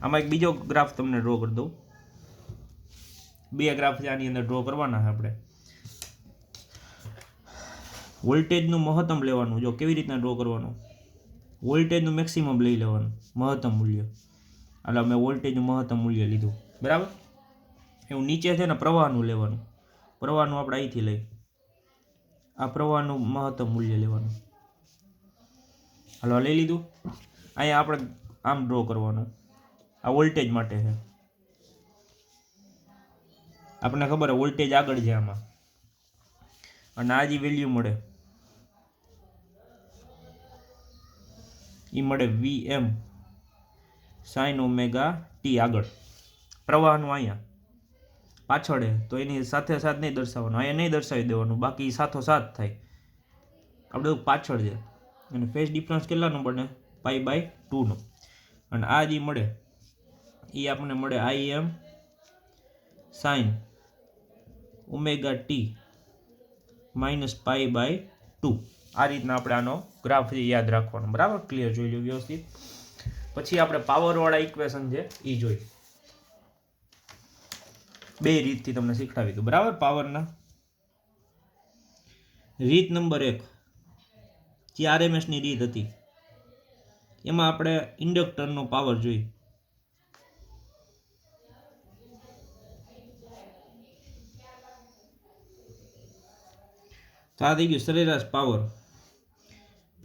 આમાં એક બીજો ગ્રાફ તમને ડ્રો કરી દઉં. બે ગ્રાફ છે આની અંદર ડ્રો કરવાના છે આપણે. વોલ્ટેજનું મહત્તમ લેવાનું. જો કેવી રીતના ડ્રો કરવાનું, વોલ્ટેજનું મેક્સિમમ લઈ લેવાનું, મહત્તમ મૂલ્ય. એટલે મેં વોલ્ટેજનું મહત્તમ મૂલ્ય લીધું, બરાબર. એવું નીચે છે ને પ્રવાહનું લેવાનું. પ્રવાહનું આપણે અહીંથી લઈ, આ પ્રવાહનું મહત્તમ મૂલ્ય લેવાનું. હાલો લઈ લીધું. અહીંયા આપણે આમ ડ્રો કરવાનું. આ વોલ્ટેજ માટે છે. આપણને ખબર છે વોલ્ટેજ આગળ છે આમાં, અને આ જે વેલ્યુ મળે એ મળે VM સાઇન ઓમેગા ટી આગળ. પ્રવાહનું અહીંયા પાછળ તો એની સાથે સાથ નહીં દર્શાવવાનું, અહીંયા નહીં દર્શાવી દેવાનું, બાકી સાથોસાથ થાય. આપણે પાછળ છે અને ફેઝ ડિફરન્સ કેટલાનો બને? π/2 નો. અને આ જે મળે એ આપણને મળે IM સાઇન ઓમેગા ટી -π/2. આ રીતના આપણે આનો ગ્રાફ યાદ રાખવાનો, બરાબર. ક્લિયર જોઈ લો વ્યવસ્થિત. પછી આપણે પાવરવાળા ઇક્વેશન છે એ જોઈ. બે રીતથી તમને શીખવાડી દઉં, બરાબર. પાવરના રીત નંબર 1 જે RMS ની રીત હતી, એમાં આપણે ઇન્ડક્ટરનો પાવર જોઈ. તો આ થઈ ગયું સરેરાશ power.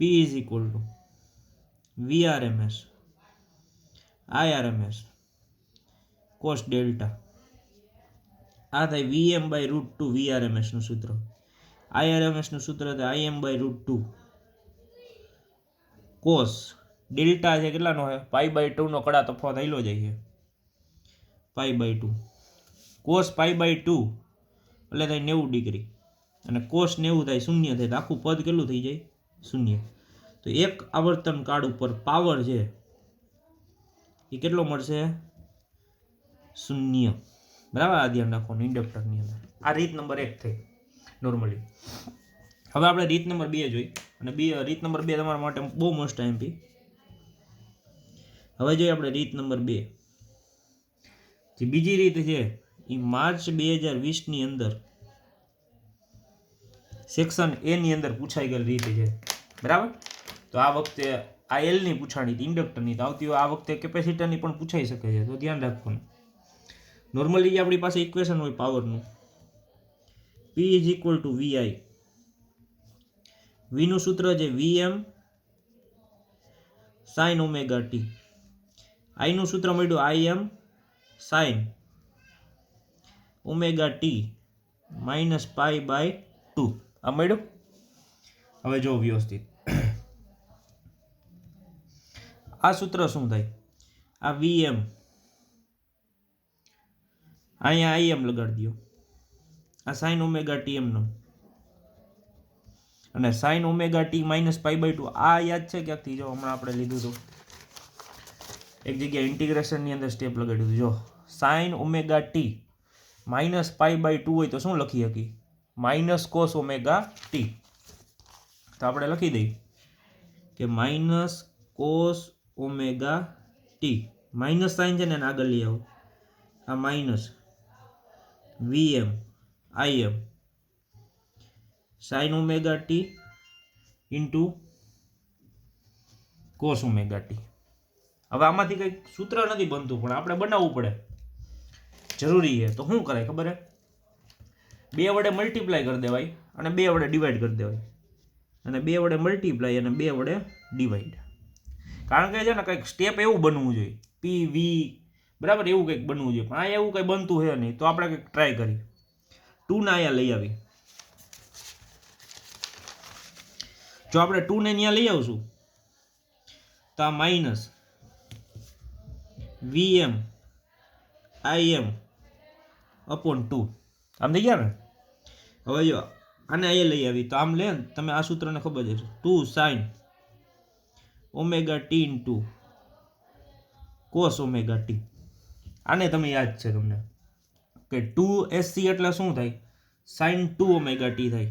P = VRMS IRMS cos delta. આ થાય VM/√2 VRMS નું સૂત્ર. IRMS નું સૂત્ર થાય IM/√2 cos ડેલ્ટા છે કેટલાનો છે? π/2 નો કડા તફાવત થયેલો જાય છે, π/2. cos π/2 એટલે થાય 90 ડિગ્રી, અને cos 90 થાય 0 થાય, તો આખું પદ કેટલું થઈ જાય? 0. તો એક આવર્તન કાળ ઉપર પાવર છે એ કેટલો મળશે? 0, બરાબર. આ ધ્યાન રાખવાનું ઇન્ડક્ટરની અંદર. આ રીત નંબર 1 થઈ નોર્મલી. હવે આપણે રીત નંબર 2 જોઈ, અને રીત નંબર 2 તમારા માટે બહુ મોસ્ટ MP. હવે જોઈએ આપણે રીત નંબર 2. જે બીજી રીત છે એ માર્ચ 2020 ની અંદર સેક્શન A ની અંદર પૂછાઈ ગયેલ રીત છે, બરાબર. તો આ વખતે આ L ની પૂછાણી હતી, ઇન્ડક્ટરની. તો આવતી આ વખતે કેપેસિટરની પણ પૂછાઈ શકે છે, તો ધ્યાન રાખવાનું. નોર્મલી જે આપણી પાસે ઇક્વેશન હોય પાવરનું, P = VI. V નું સૂત્ર છે VM sign omega T. I નું સૂત્ર મળ્યું IM સાઇન ઓમેગા ટી -π/2. આ મળ્યું. હવે જો વ્યવસ્થિત આ સૂત્ર શું થાય? આ VM અહીંયા IM લગાડી દો, આ સાઇન ઓમેગા ટી એમનો, અને sine omega t minus pi by 2 આ યાદ છે ક્યાંકથી? જો હમણાં આપણે લીધું હતું એક જગ્યાએ ઇન્ટિગ્રેશનની અંદર સ્ટેપ લગાડ્યું હતું. જો sine omega t minus pi by 2 હોય તો શું લખી શકી? Minus cos omega t. તો આપણે લખી દઈએ કે minus cos omega t. Minus sine છે ને એને આગળ લઈ આવો, આ minus VM IM sine omega t into cos omega t. હવે આમાંથી કંઈક સૂત્ર નથી બનતું પણ આપણે બનાવવું પડે, જરૂરી છે. તો શું કરાય ખબર હે? 2 વડે મલ્ટીપ્લાય કરી દેવાય અને 2 વડે ડિવાઈડ કરી દેવાય, અને 2 વડે મલ્ટીપ્લાય અને 2 વડે ડિવાઈડ. કારણ કે છે ને કંઈક સ્ટેપ એવું બનવું જોઈએ, પી વી બરાબર એવું કંઈક બનવું જોઈએ, પણ આ એવું કંઈ બનતું છે નહીં. તો આપણે કંઈક ટ્રાય કરીએ. 2 ના અહીંયા લઈ આવી. જો આપણે 2 ને અહીંયા લઈ આવશું તો આ માઇનસ વીએમ આઈએમ અપોન 2 આમ થઈ ગયા ને. હવે જો આને અહીંયા લઈ આવી તો આમ લે ને, તમે આ સૂત્રને ખબર છે 2 sign omega t into cos omega T. આને તમે યાદ છે તમને કે 2SC એટલે શું થાય? સાઇન 2 ઓમેગા ટી થાય.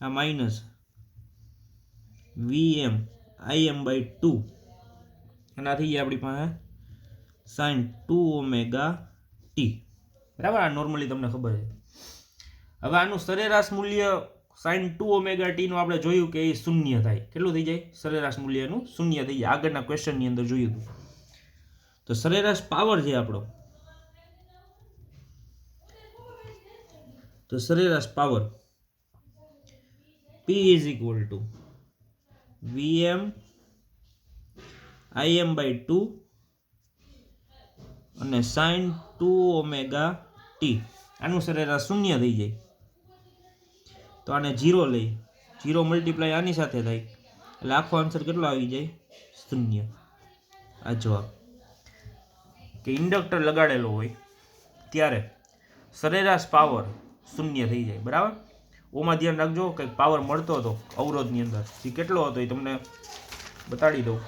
આ માઇનસ વીએમ આઈએમ બાય 2 અને આ થઈ ગયા આપણી પાસે સાઇન 2 ઓમેગા ટી. બરાબર, આ નોર્મલી તમને ખબર છે. હવે આનું સરેરાશ મૂલ્ય સાઇન 2 ઓમેગા ટી નું આપણે જોયું કે એ શૂન્ય થાય. કેટલું થઈ જાય? સરેરાશ મૂલ્યનું શૂન્ય થઈ જાય. આગળના ક્વેશ્ચનની અંદર જોયું હતું. તો સરેરાશ પાવર છે આપણો, તો સરેરાશ power P is equal to VM IM by 2 અને સાઇન 2 ઓમેગા ટી. આનું સરેરાશ શૂન્ય થઈ જાય. તો આને 0 લઈ, 0 મલ્ટીપ્લાય આની સાથે થાય એટલે આખો આન્સર કેટલો આવી જાય? શૂન્ય. આ જવાબ કે ઇન્ડક્ટર લગાડેલો હોય ત્યારે સરેરાશ પાવર શૂન્ય થઈ જાય. બરાબર, ઓમાં ધ્યાન રાખજો કંઈક પાવર મળતો હતો અવરોધની અંદર, એ કેટલો હતો એ તમને બતાડી દઉં.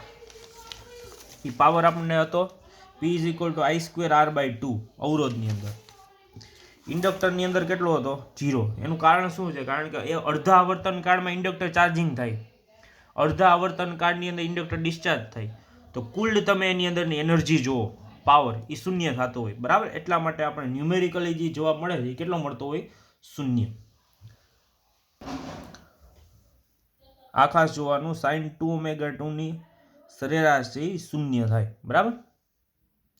એ પાવર આપણને હતો P is equal to I square R by 2 અવરોધની અંદર. ઇન્ડક્ટરની અંદર કેટલો હતો? 0. એનું કારણ શું છે? કારણ કે એ અડધા આવર્તન કાળમાં ઇન્ડક્ટર ચાર્જિંગ થાય, અડધા આવર્તન કાળની અંદર ઇન્ડક્ટર ડિસ્ચાર્જ થાય. તો કુલ તમે એની અંદરની એનર્જી જુઓ, પાવર એ શૂન્ય થતો હોય. બરાબર, એટલા માટે આપણે ન્યુમેરિકલી જે જવાબ મળે છે એ કેટલો મળતો હોય? શૂન્ય. આ ખાસ જોવાનું, સાઇન 2 ઓમેગા 2 ની સરેરાશ છે એ શૂન્ય થાય. બરાબર,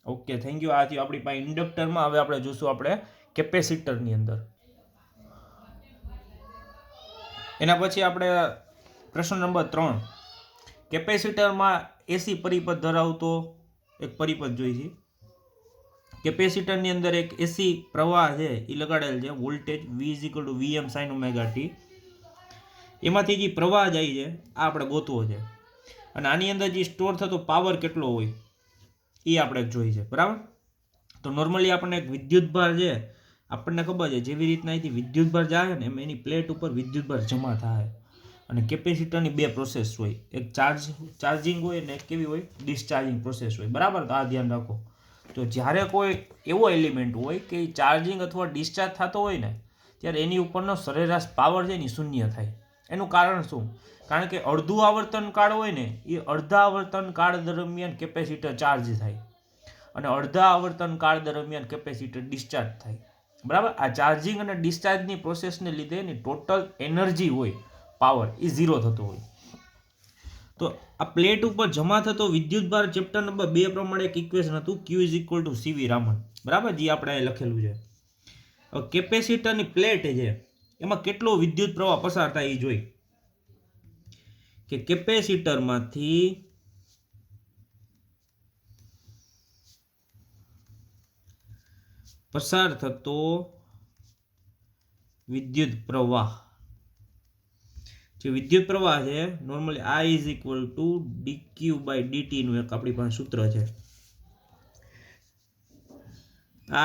ઓકે, થેન્ક યુ. આ થયું આપણી પાસે ઇન્ડક્ટરમાં. હવે આપણે જોશું આપણે કેપેસિટરની અંદર. એના પછી આપણે પ્રશ્ન નંબર 3, કેપેસિટરમાં એસી પરિપથ ધરાવતો એક પરિપથ જોઈ છે. કેપેસિટરની અંદર એક એસી પ્રવાહ છે એ લગાડેલ છે, voltage V is equal to VM sign omega T. એમાંથી જે પ્રવાહ જાય છે આ આપણે ગોતવો છે, અને આની અંદર જે સ્ટોર થતો પાવર કેટલો હોય એ આપણે જોઈ છે. બરાબર, તો નોર્મલી આપણને એક વિદ્યુતભાર છે, આપણને ખબર છે જેવી રીતના અહીંથી વિદ્યુતભાર જાય ને એમ એની પ્લેટ ઉપર વિદ્યુતભાર જમા થાય. અને કેપેસિટરની 2 પ્રોસેસ હોય, એક ચાર્જિંગ હોય ને એક કેવી હોય? ડિસ્ચાર્જિંગ પ્રોસેસ હોય. બરાબર, તો આ ધ્યાન રાખો. તો જ્યારે કોઈ એવો એલિમેન્ટ હોય કે ચાર્જિંગ અથવા ડિસ્ચાર્જ થતો હોય ને ત્યારે એની ઉપરનો સરેરાશ પાવર છે ને શૂન્ય થાય. એનું કારણ શું? કારણ કે અડધું આવર્તન કાળ હોય ને એ અડધા આવર્તન કાળ દરમિયાન કેપેસિટર ચાર્જ થાય અને અડધા આવર્તન કાળ દરમિયાન કેપેસિટર ડિસ્ચાર્જ થાય. બરાબર, આ ચાર્જિંગ અને ડિસ્ચાર્જની પ્રોસેસને લીધે એની ટોટલ એનર્જી હોય, પાવર એ 0 થતો હોય. તો આ પ્લેટ ઉપર જમા થતો વિદ્યુતભાર ચેપ્ટર નંબર 2 પ્રમાણે એક ઇક્વેશન હતું, Q is equal two CV Raman. બરાબર, જે આપણે અહીં લખેલું છે. હવે કેપેસિટરની પ્લેટ છે એમાં કેટલો વિદ્યુત પ્રવાહ પસાર થાય એ જોઈ કે કેપેસિટરમાંથી પસાર થતો વિદ્યુત પ્રવાહ, જે વિદ્યુત પ્રવાહ છે normally I is equal to dq by dt નું એક આપણી પાસે સૂત્ર છે.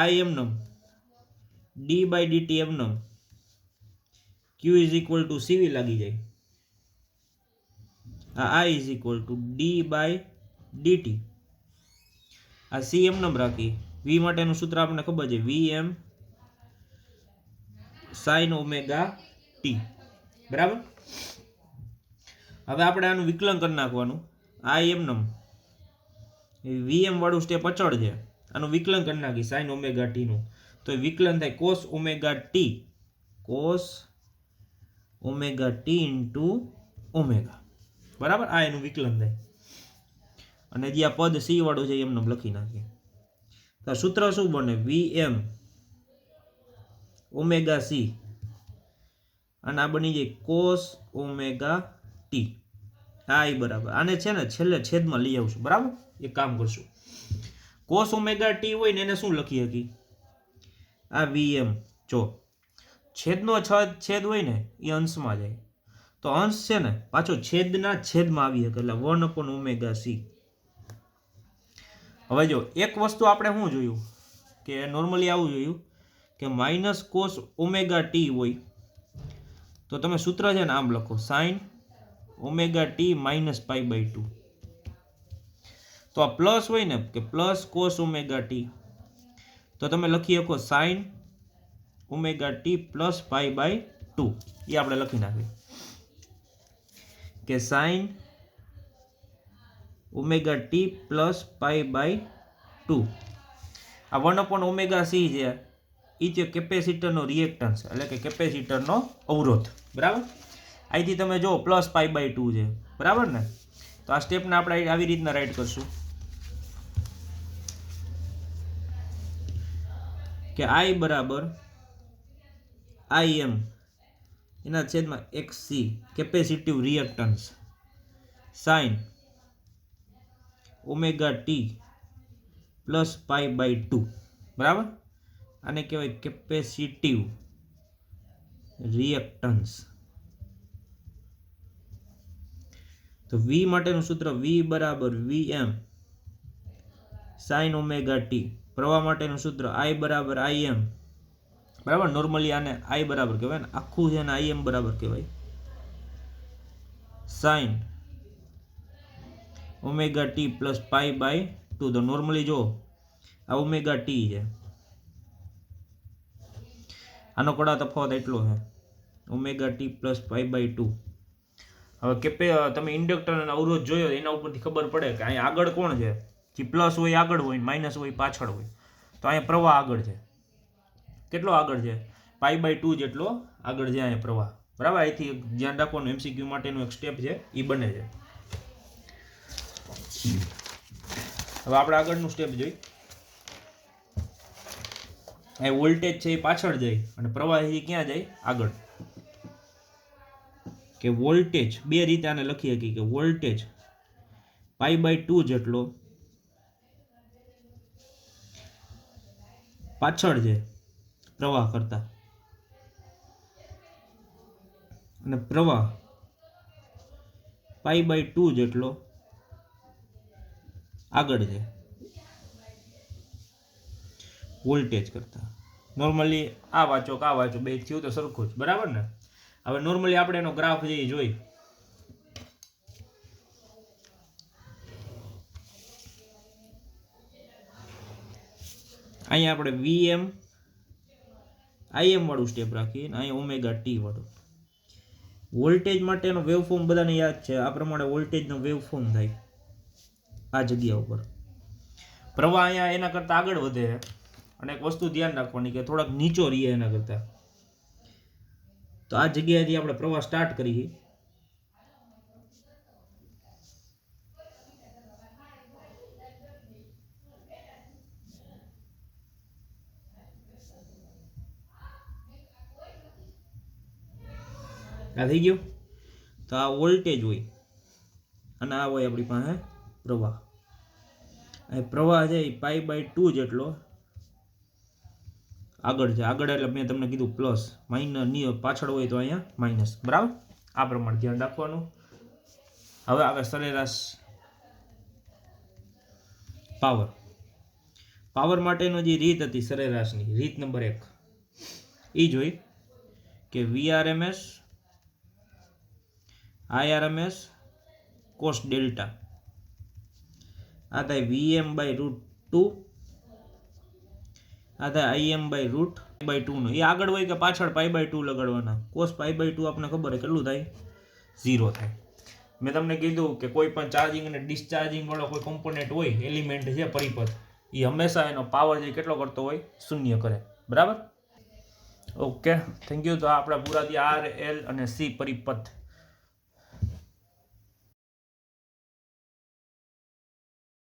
I એમ નમ d બાય dt એમ નમ Q is equal to CV લાગી જાય, આ I is equal to D by DT, આ સી એમ નમ રાખી. વી માટેનું સૂત્ર આપણને ખબર છે, V m sine omega T, બરાબર. હવે આપણે આનું વિકલન કરી નાખવાનું. આ એમ નમ વી એમ વાળું સ્ટેપ અચળ છે, આનું વિકલન કરી નાખી સાઇન ઓમેગા ટી નું, તો એ વિકલન થાય cos omega T, cos omega t into omega, બરાબર. આ એનું વિકલન થાય. અને જે આ પદ સી વાળું છે એમને લખી નાખીએ. તો સૂત્ર શું બને, વી એમ ઓમેગા સી, અને આ બની જાય કોસ ઓમેગા ટી. આ ઈ બરાબર. આને છે ને છેલ્લે છેદમાં લઈ આવશું, બરાબર. એક કામ કરશું, કોસ ઓમેગા ટી હોય ને એને શું લખી શકી, આ વી એમ, જો છેદનો છેદ હોય ને એ અંશમાં જાય, તો અંશ છે ને પાછો છેદના છેદમાં આવી શકે, એટલે 1 ઓમેગા સી. હવે જો એક વસ્તુ આપણે શું જોયું કે નોર્મલી આવું જોયું કે માઇનસ કોસ ઓમેગા ટી હોય તો તમે સૂત્ર છે ને આમ લખો, sine omega t minus pi by 2. તો આ પ્લસ હોય ને કે પ્લસ કોસ ઓમેગા ટી, તો તમે લખી શકો sine omega t plus pi by 2. એ આપણે લખી નાખીએ કે sine omega t plus pi by 2. આ 1 ઓમેગા સી છે, એ છે કેપેસિટરનો રિએક્ટન્સ, એટલે કે કેપેસિટરનો અવરોધ, બરાબર. અહીંથી તમે જો પ્લસ પાઈ બાય 2 છે, બરાબર ને. તો આ સ્ટેપને આપણે આવી રીતના રાઈટ કરશું કે આઈ બરાબર આઈ એમ એના છેદમાં X C capacitive reactance sine omega t plus pi by 2, બરાબર. આને કહેવાય કેપેસિટિવ રિએક્ટન્સ. તો વી માટેનું સૂત્ર વી બરાબર વી એમ સાઇન ઓમેગા ટી. પ્રવાહ માટેનું સૂત્ર આઈ બરાબર આઈ એમ, બરાબર. નોર્મલી આને આઈ બરાબર કહેવાય ને, આખું છે ને આઈ એમ બરાબર કહેવાય, sine omega t plus pi by 2. તો નોર્મલી જો આ ઓમેગા ટી છે, આનો કડા તફાવત એટલો છે, omega t plus pi by 2. હવે તમે ઇન્ડક્ટર અને અવરોધ જોયો એના ઉપરથી ખબર પડે કે અહીંયા આગળ કોણ છે, જે પ્લસ હોય આગળ હોય, માઇનસ હોય પાછળ હોય. તો અહીંયા પ્રવાહ આગળ છે, કેટલો આગળ છે, પાઈ બાય 2 જેટલો આગળ છે અહીંયા પ્રવાહ, બરાબર. અહીંથી ધ્યાન રાખવાનું, એમસીક્યુ માટેનું એક સ્ટેપ છે એ બને છે. હવે આપણે આગળનું સ્ટેપ જોઈ, અહીં વોલ્ટેજ છે એ પાછળ જાય અને પ્રવાહ એ ક્યાં જાય, આગળ. કે વોલ્ટેજ બે રીતે આને લખી શકીએ કે વોલ્ટેજ પાઈ બાય 2 જેટલો પાછળ છે પ્રવાહ કરતા, અને પ્રવાહ પાઈ બાય 2 જેટલો આગળ છે વોલ્ટેજ કરતા. નોર્મલી આ વાંચો કે આ વાંચો, બે થયું તો સરખું જ, બરાબર ને. હવે નોર્મલી આપણે એનો ગ્રાફ જે જોઈ, અહીંયા આપણે વીએમ આઈએમ વાળું સ્ટેપ રાખીએ અને અહીંયા ઓમેગા ટી વાળું. વોલ્ટેજ માટેનો વેવફોર્મ બધાને યાદ છે, આ પ્રમાણે વોલ્ટેજનો વેવફોર્મ થાય આ જગ્યા ઉપર. પ્રવાહ અહીંયા એના કરતાં આગળ વધે છે, અને એક વસ્તુ ધ્યાન રાખવાની કે થોડાક નીચો રહીએ એના કરતાં. તો આ જગ્યાએથી આપણે પ્રવાહ સ્ટાર્ટ કરીએ. આ થઈ ગયું. તો આ વોલ્ટેજ હોય અને આ હોય આપણી પાસે પ્રવાહ. એ પ્રવાહ છે એ પાઈ બાય 2 જેટલો આગળ છે. આગળ એટલે મેં તમને કીધું પ્લસ, માઇનસ પાછળ હોય તો અહીંયા માઇનસ, બરાબર. આ પ્રમાણે ધ્યાન રાખવાનું. હવે આવે સરેરાશ પાવર. પાવર માટેનો જે રીત હતી સરેરાશની, રીત નંબર 1 એ જોઈ કે VRMS IRMS cos ડેલ્ટા આ થાય VM/√2 આ થાય IM/√2 નો. એ આગળ હોય કે પાછળ π/2 લગાડવાના. cos π/2 આપણે ખબર છે કેટલું થાય 0 થાય. મેં તમને કીધું કે કોઈ પણ ચાર્જિંગ અને ડિસ્ચાર્જિંગ વાળો કોઈ કોમ્પોનેન્ટ હોય એલિમેન્ટ છે પરિપથ એ હંમેશા એનો પાવર જે કેટલો કરતો હોય શૂન્ય કરે. બરાબર. Okay thank you. તો આપણા પૂરા R L અને C પરિપથ